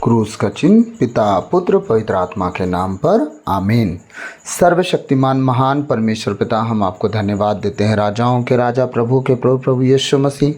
क्रूस का चिन्ह पिता पुत्र पवित्र आत्मा के नाम पर आमीन। सर्वशक्तिमान महान परमेश्वर पिता, हम आपको धन्यवाद देते हैं, राजाओं के राजा प्रभु के प्रभु प्रभु यीशु मसीह,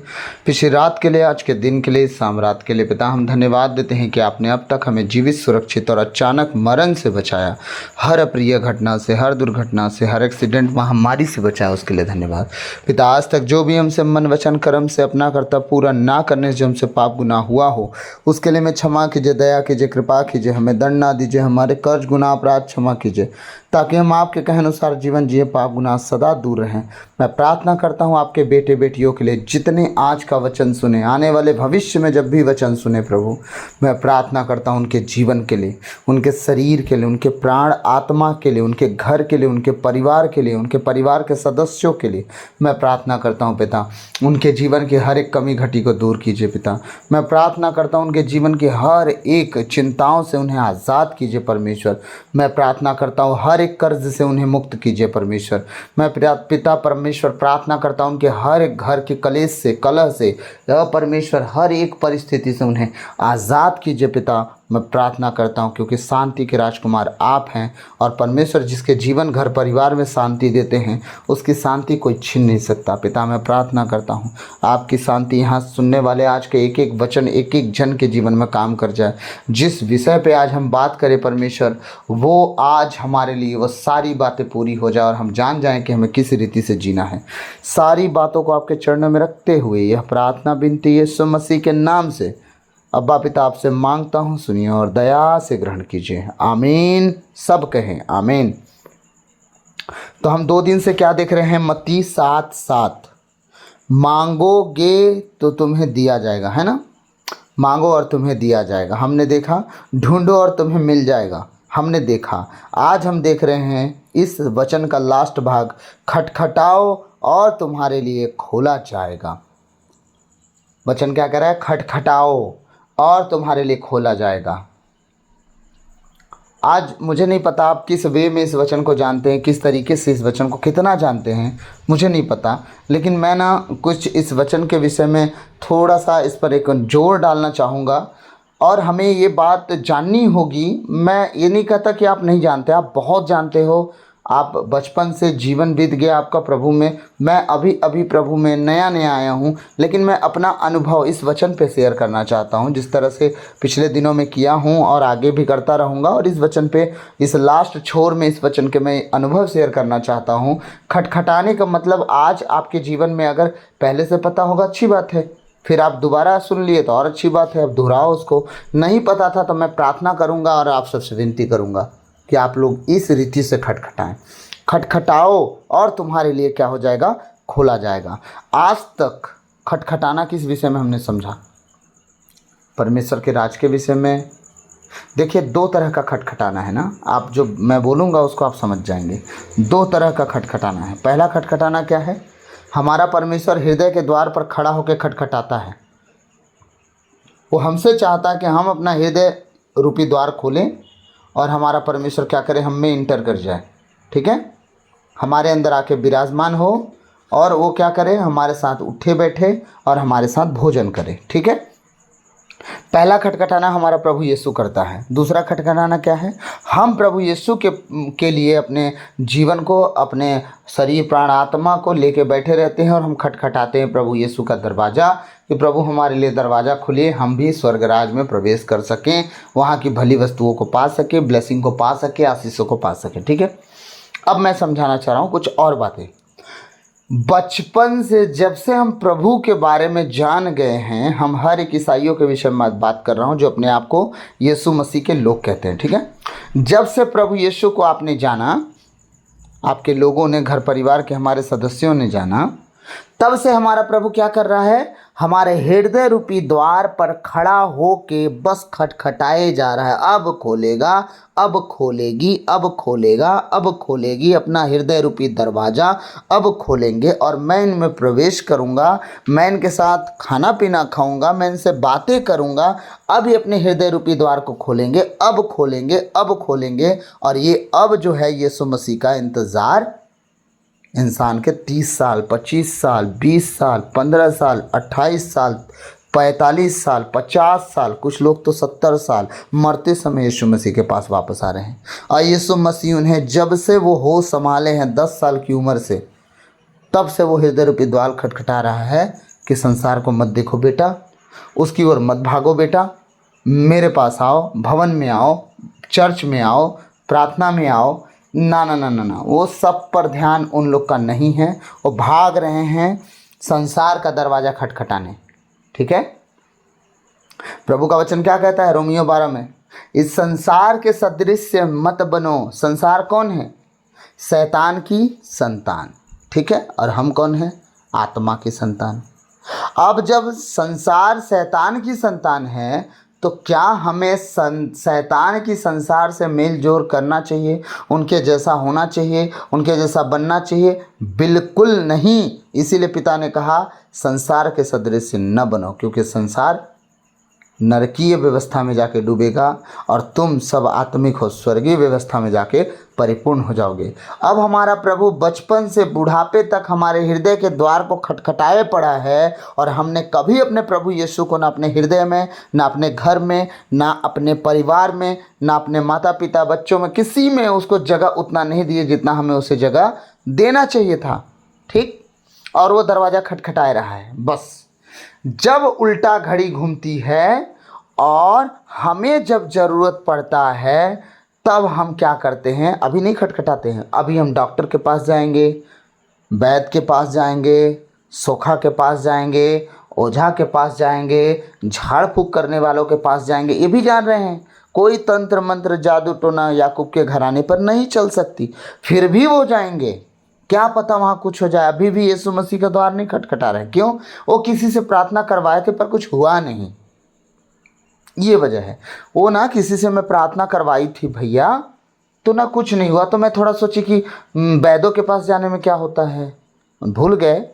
पिछली रात के लिए, आज के दिन के लिए, शाम रात के लिए पिता हम धन्यवाद देते हैं कि आपने अब तक हमें जीवित, सुरक्षित और अचानक मरण से बचाया। हर अप्रिय घटना से, हर दुर्घटना से, हर एक्सीडेंट, महामारी से बचाया, उसके लिए धन्यवाद पिता। आज तक जो भी हमसे मन वचन कर्म से अपना कर्तव्य पूरा ना करने से जो हमसे पाप गुनाह हुआ हो, उसके लिए मैं क्षमा कीजिए, दया कीजिए, कृपा कीजिए, हमें दंड ना दीजिए, हमारे कर्ज गुनाह अपराध क्षमा कीजिए, ताकि हम आपके कहे अनुसार जीवन जिए, पाप गुनाह सदा दूर रहें। मैं प्रार्थना करता हूँ आपके बेटे बेटियों के लिए, जितने आज का वचन सुने, आने वाले भविष्य में जब भी वचन सुने प्रभु, मैं प्रार्थना करता हूँ उनके जीवन के लिए, उनके शरीर के लिए, उनके प्राण आत्मा के लिए, उनके घर के लिए, उनके परिवार के लिए, उनके परिवार के सदस्यों के लिए मैं प्रार्थना करता हूँ पिता। उनके जीवन की हर एक कमी घटी को दूर कीजिए पिता। मैं प्रार्थना करता हूँ उनके जीवन की हर एक चिंताओं से उन्हें आज़ाद कीजिए परमेश्वर। मैं प्रार्थना करता हूँ हर एक कर्ज से उन्हें मुक्त कीजिए परमेश्वर। मैं पिता परमेश्वर प्रार्थना करता हूँ उनके हर एक घर के कलेश से, कलह से, परमेश्वर हर एक परिस्थिति से उन्हें आज़ाद कीजिए पिता। मैं प्रार्थना करता हूँ क्योंकि शांति के राजकुमार आप हैं, और परमेश्वर जिसके जीवन घर परिवार में शांति देते हैं, उसकी शांति कोई छीन नहीं सकता पिता। मैं प्रार्थना करता हूँ आपकी शांति यहाँ सुनने वाले आज के एक एक वचन, एक एक जन के जीवन में काम कर जाए। जिस विषय पे आज हम बात करें परमेश्वर, वो आज हमारे लिए वो सारी बातें पूरी हो जाए और हम जान जाएं कि हमें किस रीति से जीना है। सारी बातों को आपके चरणों में रखते हुए यह प्रार्थना विनती यीशु मसीह के नाम से अब्बा पिता आपसे मांगता हूँ, सुनिए और दया से ग्रहण कीजिए। आमीन। सब कहें आमीन। तो हम 2 दिन से क्या देख रहे हैं? मत्ती 7:7, मांगोगे तो तुम्हें दिया जाएगा, है ना? मांगो और तुम्हें दिया जाएगा। हमने देखा ढूंढो और तुम्हें मिल जाएगा, हमने देखा। आज हम देख रहे हैं इस वचन का लास्ट भाग, खटखटाओ और तुम्हारे लिए खोला जाएगा। वचन क्या कह रहा है? खटखटाओ और तुम्हारे लिए खोला जाएगा। आज मुझे नहीं पता आप किस वे में इस वचन को जानते हैं, किस तरीके से इस वचन को कितना जानते हैं, मुझे नहीं पता, लेकिन मैं ना कुछ इस वचन के विषय में थोड़ा सा इस पर एक जोर डालना चाहूँगा। और हमें ये बात जाननी होगी। मैं ये नहीं कहता कि आप नहीं जानते, आप बहुत जानते हो। आप बचपन से जीवन बीत गया आपका प्रभु में। मैं अभी अभी प्रभु में नया नया आया हूँ, लेकिन मैं अपना अनुभव इस वचन पे शेयर करना चाहता हूँ, जिस तरह से पिछले दिनों में किया हूँ और आगे भी करता रहूँगा। और इस वचन पे, इस लास्ट छोर में इस वचन के मैं अनुभव शेयर करना चाहता हूँ। खटखटाने का मतलब आज आपके जीवन में अगर पहले से पता होगा अच्छी बात है, फिर आप दोबारा सुन लिए तो और अच्छी बात है, अब दोहराओ उसको। नहीं पता था तो मैं प्रार्थना करूँगा और आप सबसे विनती करूँगा कि आप लोग इस रीति से खटखटाएं। खटखटाओ और तुम्हारे लिए क्या हो जाएगा? खोला जाएगा। आज तक खटखटाना किस विषय में हमने समझा? परमेश्वर के राज के विषय में। देखिए 2 तरह का खटखटाना है ना, आप जो मैं बोलूँगा उसको आप समझ जाएंगे। 2 तरह का खटखटाना है। पहला खटखटाना क्या है? हमारा परमेश्वर हृदय के द्वार पर खड़ा होकर खटखटाता है। वो हमसे चाहता है कि हम अपना हृदय रूपी द्वार खोलें और हमारा परमेश्वर क्या करे? हम में इंटर कर जाए, ठीक है? हमारे अंदर आके विराजमान हो और वो क्या करे? हमारे साथ उठे बैठे और हमारे साथ भोजन करे, ठीक है? पहला खटखटाना हमारा प्रभु यीशु करता है। दूसरा खटखटाना क्या है? हम प्रभु यीशु के लिए अपने जीवन को, अपने शरीर प्राण आत्मा को लेके बैठे रहते हैं और हम खटखटाते हैं प्रभु यीशु का दरवाज़ा कि प्रभु हमारे लिए दरवाज़ा खुलिए, हम भी स्वर्गराज में प्रवेश कर सकें, वहाँ की भली वस्तुओं को पा सकें, ब्लेसिंग को पा सकें, आशीषों को पा सकें, ठीक है? अब मैं समझाना चाह रहा हूँ कुछ और बातें। बचपन से जब से हम प्रभु के बारे में जान गए हैं, हम हर एक ईसाइयों के विषय में बात कर रहा हूँ जो अपने आप को यीशु मसीह के लोग कहते हैं, ठीक है? जब से प्रभु यीशु को आपने जाना, आपके लोगों ने, घर परिवार के हमारे सदस्यों ने जाना, तब से हमारा प्रभु क्या कर रहा है? हमारे हृदय रूपी द्वार पर खड़ा हो के बस खटखटाए जा रहा है। अब खोलेगा, अब खोलेगी, अब खोलेगा, अब खोलेगी अपना हृदय रूपी दरवाज़ा, अब खोलेंगे और मैं इनमें प्रवेश करूंगा, मैं इनके साथ खाना पीना खाऊंगा, मैं इनसे बातें करूंगा। अब ये अपने हृदय रूपी द्वार को खोलेंगे, अब खोलेंगे, अब खोलेंगे। और ये अब जो है यीशु मसीह का इंतज़ार इंसान के 30 साल, 25 साल, 20 साल, 15 साल, 28 साल, 45 साल, 50 साल, कुछ लोग तो 70 साल मरते समय यीशु मसीह के पास वापस आ रहे हैं। और यीशु मसीह उन्हें जब से वो होश संभाले हैं 10 साल की उम्र से, तब से वो हृदय रूपी द्वार खटखटा रहा है कि संसार को मत देखो बेटा, उसकी ओर मत भागो बेटा, मेरे पास आओ, भवन में आओ, चर्च में आओ, प्रार्थना में आओ। ना ना ना ना ना, वो सब पर ध्यान उन लोग का नहीं है। वो भाग रहे हैं संसार का दरवाज़ा खटखटाने। ठीक है, प्रभु का वचन क्या कहता है रोमियो 12 में, इस संसार के सदृश से मत बनो। संसार कौन है? शैतान की संतान। ठीक है, और हम कौन हैं? आत्मा की संतान। अब जब संसार शैतान की संतान है तो क्या हमें शैतान की संसार से मेल जोल करना चाहिए, उनके जैसा होना चाहिए, उनके जैसा बनना चाहिए? बिल्कुल नहीं। इसीलिए पिता ने कहा संसार के सदृश न बनो, क्योंकि संसार नरकीय व्यवस्था में जाके डूबेगा और तुम सब आत्मिक हो स्वर्गीय व्यवस्था में जाके परिपूर्ण हो जाओगे। अब हमारा प्रभु बचपन से बुढ़ापे तक हमारे हृदय के द्वार को खटखटाए पड़ा है, और हमने कभी अपने प्रभु यीशु को ना अपने हृदय में, ना अपने घर में, ना अपने परिवार में, ना अपने माता पिता बच्चों में, किसी में उसको जगह उतना नहीं दिए जितना हमें उसे जगह देना चाहिए था। ठीक, और वो दरवाज़ा खटखटाए रहा है। बस जब उल्टा घड़ी घूमती है और हमें जब ज़रूरत पड़ता है तब हम क्या करते हैं? अभी नहीं खटखटाते हैं, अभी हम डॉक्टर के पास जाएंगे, वैद्य के पास जाएंगे, सोखा के पास जाएंगे, ओझा के पास जाएंगे, झाड़ फूँक करने वालों के पास जाएंगे। ये भी जान रहे हैं कोई तंत्र मंत्र जादू टोना याकूब के घराने पर नहीं चल सकती, फिर भी वो जाएंगे। क्या पता वहाँ कुछ हो जाए। अभी भी यीशु मसीह का द्वार नहीं खटखटा रहे। क्यों? वो किसी से प्रार्थना करवाए थे पर कुछ हुआ नहीं, ये वजह है। वो ना किसी से मैं प्रार्थना करवाई थी भैया, तो ना कुछ नहीं हुआ, तो मैं थोड़ा सोची कि वैद्यों के पास जाने में क्या होता है, भूल गए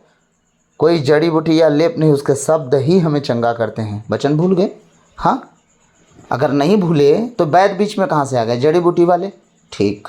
कोई जड़ी बूटी या लेप नहीं, उसके शब्द ही हमें चंगा करते हैं। वचन भूल गए। हाँ, अगर नहीं भूले तो वैद्य बीच में कहाँ से आ गए? जड़ी बूटी वाले। ठीक,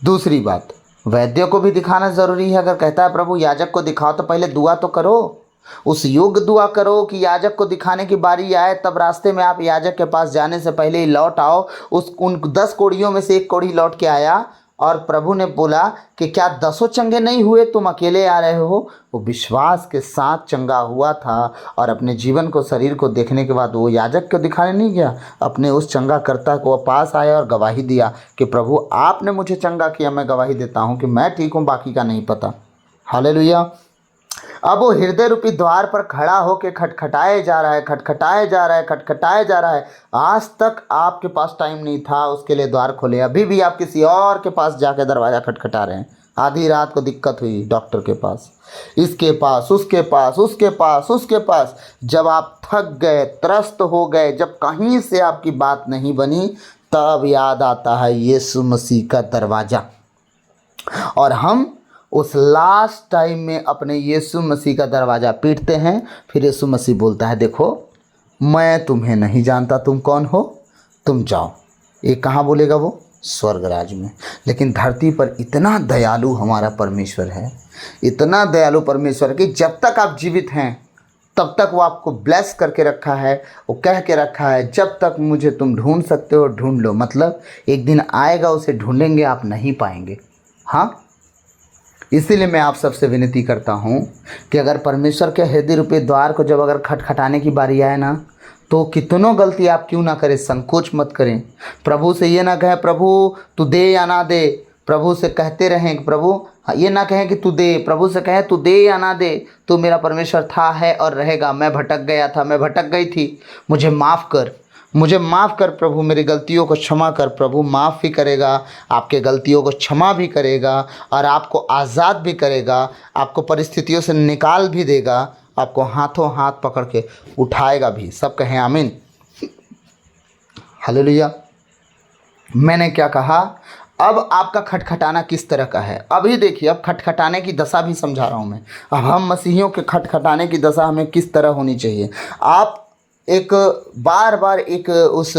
दूसरी बात, वैद्य को भी दिखाना ज़रूरी है। अगर कहता है प्रभु याजक को दिखाओ तो पहले दुआ तो करो, उस योग्य दुआ करो कि याजक को दिखाने की बारी आए, तब रास्ते में आप याजक के पास जाने से पहले ही लौट आओ। उन 10 कोड़ियों में से एक कोड़ी लौट के आया और प्रभु ने बोला कि क्या 10 चंगे नहीं हुए, तुम अकेले आ रहे हो? वो विश्वास के साथ चंगा हुआ था और अपने जीवन को, शरीर को देखने के बाद वो याजक को दिखाने नहीं गया, अपने उस चंगा कर्ता को पास आया और गवाही दिया कि प्रभु आपने मुझे चंगा किया, मैं गवाही देता हूँ कि मैं ठीक हूँ, बाकी का नहीं पता। हालेलुया। अब वो हृदय रूपी द्वार पर खड़ा होकर खटखटाए जा रहा है, खटखटाए जा रहा है, खटखटाए जा रहा है। आज तक आपके पास टाइम नहीं था उसके लिए द्वार खोले, अभी भी आप किसी और के पास जाके दरवाज़ा खटखटा रहे हैं। आधी रात को दिक्कत हुई डॉक्टर के पास, इसके पास, उसके पास, उसके पास, उसके पास। जब आप थक गए, त्रस्त हो गए, जब कहीं से आपकी बात नहीं बनी, तब याद आता है यीशु मसीह का दरवाज़ा, और हम उस लास्ट टाइम में अपने यीशु मसीह का दरवाज़ा पीटते हैं। फिर यीशु मसीह बोलता है देखो मैं तुम्हें नहीं जानता, तुम कौन हो, तुम जाओ। ये कहाँ बोलेगा? वो स्वर्ग राज में। लेकिन धरती पर इतना दयालु हमारा परमेश्वर है, इतना दयालु परमेश्वर कि जब तक आप जीवित हैं तब तक वो आपको ब्लेस करके रखा है। वो कह के रखा है जब तक मुझे तुम ढूंढ सकते हो ढूंढ लो। मतलब एक दिन आएगा उसे ढूंढेंगे आप नहीं पाएंगे। हाँ, इसीलिए मैं आप सबसे विनती करता हूँ कि अगर परमेश्वर के हृदय रूपी द्वार को जब अगर खटखटाने की बारी आए ना, तो कितनों गलती आप क्यों ना करें, संकोच मत करें। प्रभु से ये ना कहें प्रभु तू दे या ना दे, प्रभु से कहते रहें प्रभु, ये ना कहें कि तू दे, प्रभु से कहें तू दे या ना दे, तू मेरा परमेश्वर था, है और रहेगा। मैं भटक गया था, मैं भटक गई थी, मुझे माफ़ कर, मुझे माफ़ कर प्रभु, मेरी गलतियों को क्षमा कर। प्रभु माफ़ भी करेगा, आपके गलतियों को क्षमा भी करेगा और आपको आज़ाद भी करेगा, आपको परिस्थितियों से निकाल भी देगा, आपको हाथों हाथ पकड़ के उठाएगा भी। सब कहें आमीन। हालेलुया। मैंने क्या कहा? अब आपका खटखटाना किस तरह का है अभी देखिए। अब खटखटाने की दशा भी समझा रहा हूँ मैं। अब हम मसीहियों के खटखटाने की दशा हमें किस तरह होनी चाहिए। आप एक बार बार एक उस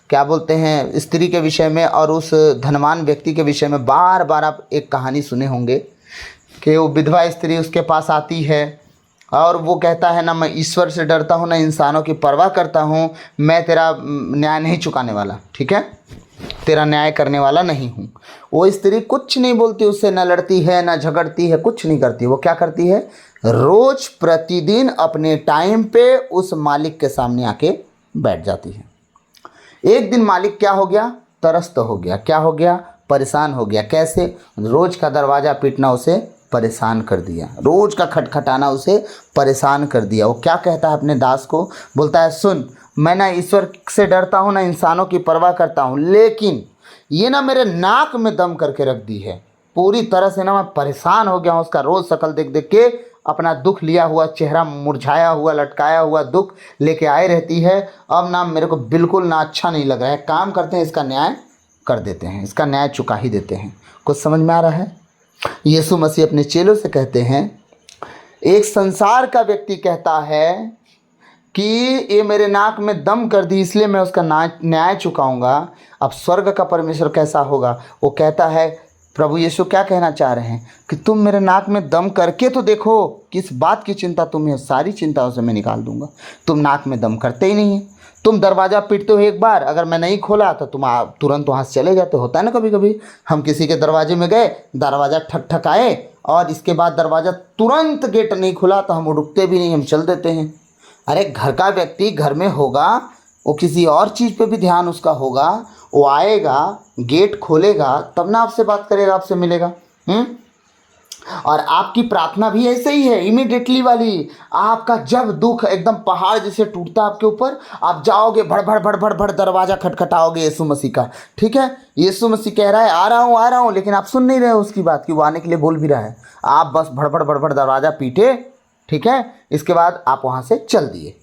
क्या बोलते हैं स्त्री के विषय में और उस धनवान व्यक्ति के विषय में बार बार आप एक कहानी सुने होंगे कि वो विधवा स्त्री उसके पास आती है और वो कहता है ना मैं ईश्वर से डरता हूँ ना इंसानों की परवाह करता हूँ, मैं तेरा न्याय नहीं चुकाने वाला, ठीक है, तेरा न्याय करने वाला नहीं हूँ। वो स्त्री कुछ नहीं बोलती, उससे न लड़ती है न झगड़ती है, कुछ नहीं करती। वो क्या करती है, रोज प्रतिदिन अपने टाइम पे उस मालिक के सामने आके बैठ जाती है। एक दिन मालिक क्या हो गया, त्रस्त हो गया। क्या हो गया, परेशान हो गया। कैसे, रोज का दरवाज़ा पीटना उसे परेशान कर दिया, रोज का खटखटाना उसे परेशान कर दिया। वो क्या कहता है अपने दास को, बोलता है सुन, मैं ना ईश्वर से डरता हूँ ना इंसानों की परवाह करता हूँ, लेकिन ये ना मेरे नाक में दम करके रख दी है। पूरी तरह से ना मैं परेशान हो गया हूँ उसका रोज़ शक्ल देख देख के। अपना दुख लिया हुआ चेहरा, मुरझाया हुआ लटकाया हुआ दुख लेके आए रहती है। अब ना मेरे को बिल्कुल ना अच्छा नहीं लग रहा है। काम करते हैं, इसका न्याय कर देते हैं, इसका न्याय चुका ही देते हैं। कुछ समझ में आ रहा है। यीशु मसीह अपने चेलों से कहते हैं, एक संसार का व्यक्ति कहता है कि ये मेरे नाक में दम कर दी इसलिए मैं उसका न्याय चुकाऊंगा। अब स्वर्ग का परमेश्वर कैसा होगा, वो कहता है, प्रभु यीशु क्या कहना चाह रहे हैं कि तुम मेरे नाक में दम करके तो देखो, किस बात की चिंता तुम्हें, सारी चिंताओं से मैं निकाल दूंगा। तुम नाक में दम करते ही नहीं है। तुम दरवाज़ा पीटते हो एक बार, अगर मैं नहीं खोला तो तुम तुरंत वहाँ से चले जाते। होता है ना कभी कभी, हम किसी के दरवाजे में गए, दरवाज़ा ठक ठकाए और इसके बाद दरवाज़ा तुरंत गेट नहीं खुला तो हम रुकते भी नहीं, हम चल देते हैं। अरे घर का व्यक्ति घर में होगा, वो किसी और चीज़ पे भी ध्यान उसका होगा, वो आएगा, गेट खोलेगा, तब ना आपसे बात करेगा, आपसे मिलेगा। और आपकी प्रार्थना भी ऐसे ही है, इमीडिएटली वाली। आपका जब दुख एकदम पहाड़ जैसे टूटता है आपके ऊपर, आप जाओगे भड़ भड़ भड़ भड़ भड़ दरवाज़ा खटखटाओगे यीशु मसीह का, ठीक है। यीशु मसीह कह रहा है आ रहा हूँ, लेकिन आप सुन नहीं रहे हो उसकी बात कि वो आने के लिए बोल भी रहा है। आप बस भड़ भड़ भड़ भड़ दरवाज़ा पीटे, ठीक है, इसके बाद आप वहाँ से चल दिए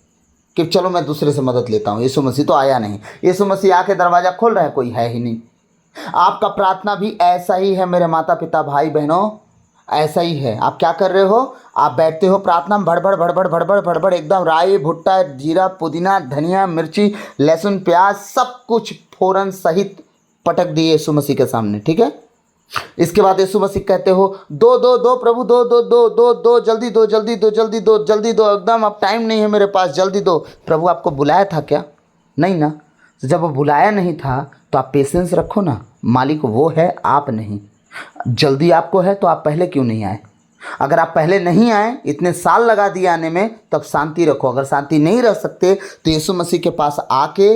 कि चलो मैं दूसरे से मदद लेता हूँ। यीशु मसीह तो आया नहीं। यीशु मसीह आके दरवाज़ा खोल रहा है, कोई है ही नहीं। आपका प्रार्थना भी ऐसा ही है मेरे माता पिता भाई बहनों, ऐसा ही है। आप क्या कर रहे हो, आप बैठते हो प्रार्थना में भड़बड़ भड़बड़ भड़बड़ भड़बड़, एकदम राई भुट्टा जीरा पुदीना धनिया मिर्ची लहसुन प्याज सब कुछ फ़ौरन सहित पटक दिए यीशु मसीह के सामने, ठीक है। इसके बाद यीशु मसीह कहते हो दो दो दो प्रभु, दो दो दो दो दो, जल्दी दो जल्दी दो जल्दी दो जल्दी दो, एकदम अब टाइम नहीं है मेरे पास, जल्दी दो। प्रभु आपको बुलाया था क्या, नहीं ना। जब वो बुलाया नहीं था तो आप पेशेंस रखो ना, मालिक वो है आप नहीं। जल्दी आपको है तो आप पहले क्यों नहीं आए। अगर आप पहले नहीं आए, इतने साल लगा दिए आने में, तब शांति रखो। अगर शांति नहीं रख सकते तो यीशु मसीह के पास आके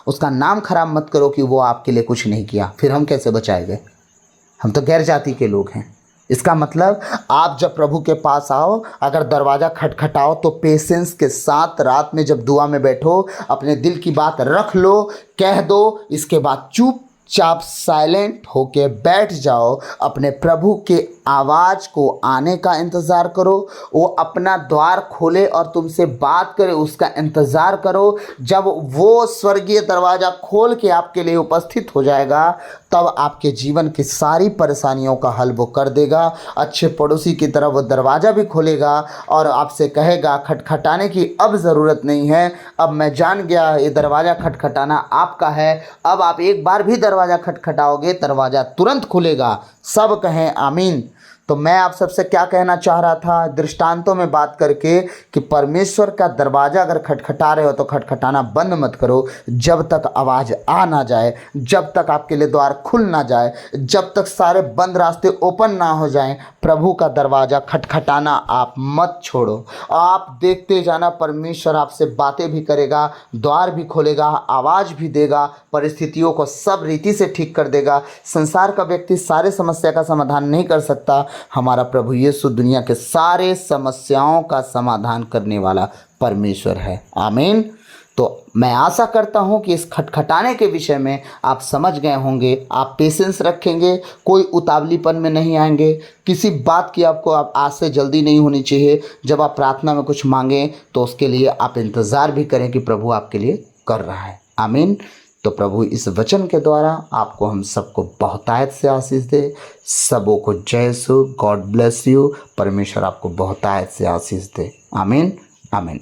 उसका नाम खराब मत करो कि वो आपके लिए कुछ नहीं किया। फिर हम कैसे बचाए गए, हम तो गैर जाति के लोग हैं। इसका मतलब आप जब प्रभु के पास आओ, अगर दरवाज़ा खटखटाओ तो पेशेंस के साथ रात में जब दुआ में बैठो, अपने दिल की बात रख लो, कह दो, इसके बाद चुपचाप साइलेंट होके बैठ जाओ। अपने प्रभु के आवाज़ को आने का इंतज़ार करो, वो अपना द्वार खोले और तुमसे बात करे, उसका इंतज़ार करो। जब वो स्वर्गीय दरवाज़ा खोल के आपके लिए उपस्थित हो जाएगा, तब आपके जीवन की सारी परेशानियों का हल वो कर देगा। अच्छे पड़ोसी की तरह वो दरवाज़ा भी खोलेगा और आपसे कहेगा खटखटाने की अब ज़रूरत नहीं है, अब मैं जान गया ये दरवाज़ा खटखटाना आपका है। अब आप एक बार भी दरवाज़ा खटखटाओगे, दरवाज़ा तुरंत खुलेगा। सब कहें आमीन। तो मैं आप सबसे क्या कहना चाह रहा था दृष्टांतों में बात करके कि परमेश्वर का दरवाज़ा अगर खटखटा रहे हो तो खटखटाना बंद मत करो जब तक आवाज़ आ ना जाए, जब तक आपके लिए द्वार खुल ना जाए, जब तक सारे बंद रास्ते ओपन ना हो जाएं। प्रभु का दरवाज़ा खटखटाना आप मत छोड़ो। आप देखते जाना, परमेश्वर आपसे बातें भी करेगा, द्वार भी खोलेगा, आवाज़ भी देगा, परिस्थितियों को सब रीति से ठीक कर देगा। संसार का व्यक्ति सारे समस्या का समाधान नहीं कर सकता। हमारा प्रभु यीशु दुनिया के सारे समस्याओं का समाधान करने वाला परमेश्वर है। आमीन। तो मैं आशा करता हूं कि इस खटखटाने के विषय में आप समझ गए होंगे, आप पेशेंस रखेंगे, कोई उतावलीपन में नहीं आएंगे, किसी बात की आपको आज से जल्दी नहीं होनी चाहिए। जब आप प्रार्थना में कुछ मांगें तो उसके लिए आप इंतज़ार भी करें कि प्रभु आपके लिए कर रहा है। आमीन। तो प्रभु इस वचन के द्वारा आपको हम सबको बहुतायत से आशीष दे। सबों को जय सु, गॉड ब्लेस यू। परमेश्वर आपको बहुतायत से आशीष दे। आमीन आमीन।